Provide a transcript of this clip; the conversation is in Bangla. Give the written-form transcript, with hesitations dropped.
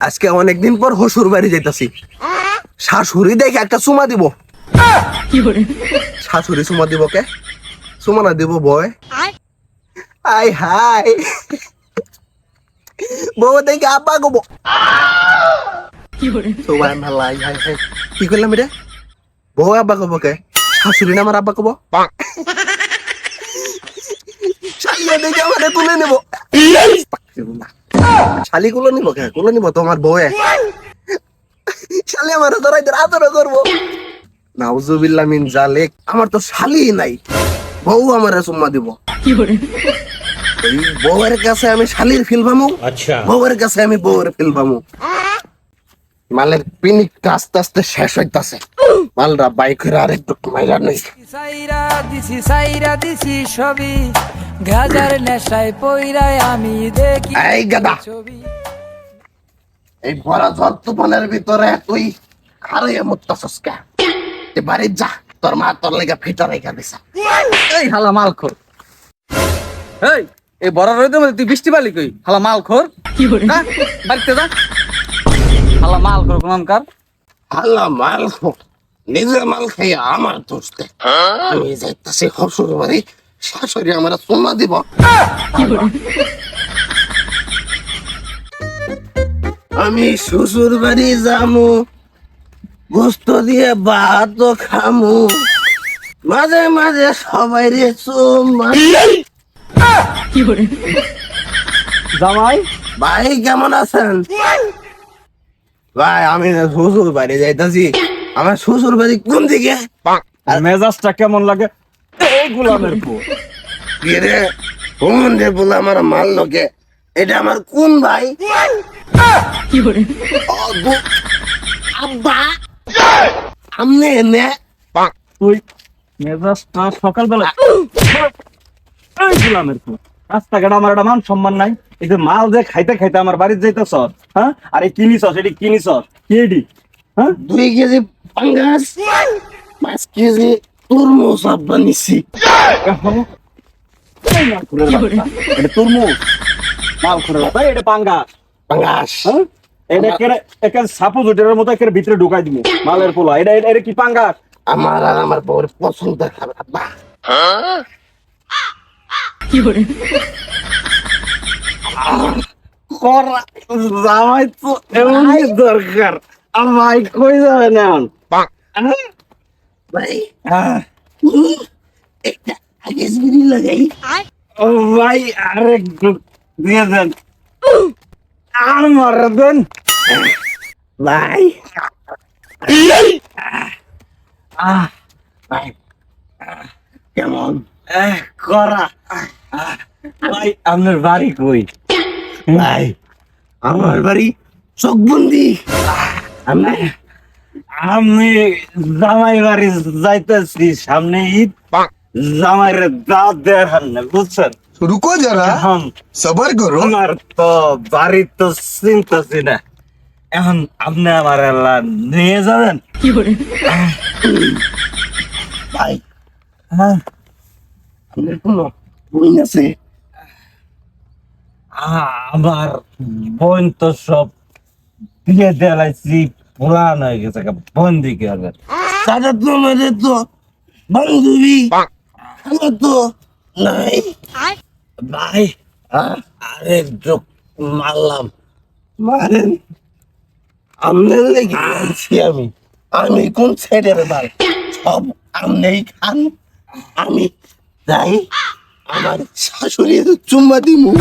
আজকে অনেকদিন পর হসুর বাড়ি যাইতাছি। শাশুড়ি দেখে একটা চুমা দিব। শাশুড়ি চুমা দিব কে? চুমা না দিব বয়। আই হাই বউ দেখে আব্বা গব। সবাই ভালো আই হাই হাই কি করলাম রে? বউ আব্বা গব কে? শাশুড়ি না আমার আব্বা গব। শালিয়া দেখে আমারে তুলে নেব। শালি গুলো নিব কে? গুলো নিব তোমার বউয়ে। শালি আমার ধরাইতে আদর করবো। নাউজুবিল্লাহ মিন জালিক। আমার তো শালি নাই, বউ আমারে চুম্মা দিব। এই বউয়ের কাছে আমি শালির ফিল পামু, আচ্ছা বউয়ের কাছে আমি বউয়ের ফিল পামু। মালের পিনিকটা আস্তে আস্তে শেষ হইতাছে। মালরা বাইকের আরেকটু মাইরা নেই। সাইরা দিছি সবই গাজার নেশায় পইরায় আমি দেখি এই গাদা, এই বড় ঝড় তুফানের ভিতরে তুই খারে মুত্তাছস কে? এ বাড়ি যা, তোর মা তোর লেগে ফিটা রেখা দিছে। এই হালা মাল খোর। এই বড় রোদের মধ্যে তুই বৃষ্টি বালি কই? হালা মাল খোর। না, বাড়িতে যা। হালা মাল খোর কোনকার? হাল্লা মাল খো, নিজের মাল খাইয়া আমার দোষতে আমি যাইতাছি হসুর বাড়ি। শাশুড়ি আমার চুমা দিব। আমি শ্বশুর বাড়ি যামু, গোস্ত দিয়ে ভাত খামু, মাঝে মাঝে সবাই রে চুমা। জামাই ভাই কেমন আছেন? ভাই আমি না শ্বশুর বাড়ি যাইতাছি। আমার শ্বশুর বাড়ি কোন দিকে? মেজাজটা কেমন লাগে? এই গোলামের পো। কি রে, কোন রে বলে আমার মারলো কে? এটা আমার কোন ভাই? আব্বা আমনে এনে তুই মেজাজটা সকালবেলা এই গোলামের পো। রাস্তাঘাট আমার একটা মান সম্মান নাই। এই যে মাল যে খাইতে খাইতে আমার বাড়িতে যাইতেছ, হ্যাঁ? আর এই কিনিছস, এটি কিনিছস কি এডি? হ্যাঁ, 2 কেজি পাঙ্গাস, 5 কেজি তরমুজ আব্বা নিছি। এটা তরমুজ মাল করে ভাই, এটা পাঙ্গাস। পাঙ্গাস হ্যাঁ, এটা কেন একে সাপোজ ওটার মতো একে ভিতরে ঢুকাই দিব মালের পোলা। এটা এটা কি পাঙ্গাস? আমার আর আমার বউর পছন্দ খাবার আব্বা। করা জামাই তো এমনই দরকার। ভাই কই যাবেন এখন? ভাই একটা আগে বিড়ি লাগাই। ও ভাই আরেক দিয়ে দেন, আর মারা দেন ভাই ভাই কেমন? করা। ভাই আপনার বাড়ি কই? ভাই আমার বাড়ি চকবন্দি। আমি আমি জামাই বাড়ি যাইতেছি, সামনে ঈদ। জামাইরে দাঁত দেখান না, বুঝছেন? रुको जरा এখন सबर करो। আমার তো বাড়ি তো চিনতেছি না। এখন আপনি আমার এলা নিয়ে যাবেন? ভাই হ্যাঁ, আপনার কোনো বই আছে? আমার বোন তো সব দিয়ে দেলাইছি, পুরান হয়ে গেছে, বন্দি করবেন। দাদা তো আমাদের তো বান্ধবী, আমার তো নাই। ভাই আরেক যোগ মারলাম। মারেন, আমনের লেগে আছি আমি। আমি কোন ছেড়ে ভাই, সব আমনেই খান। আমি যাই, আমার শাশুড়ি চুম্মা দিমু।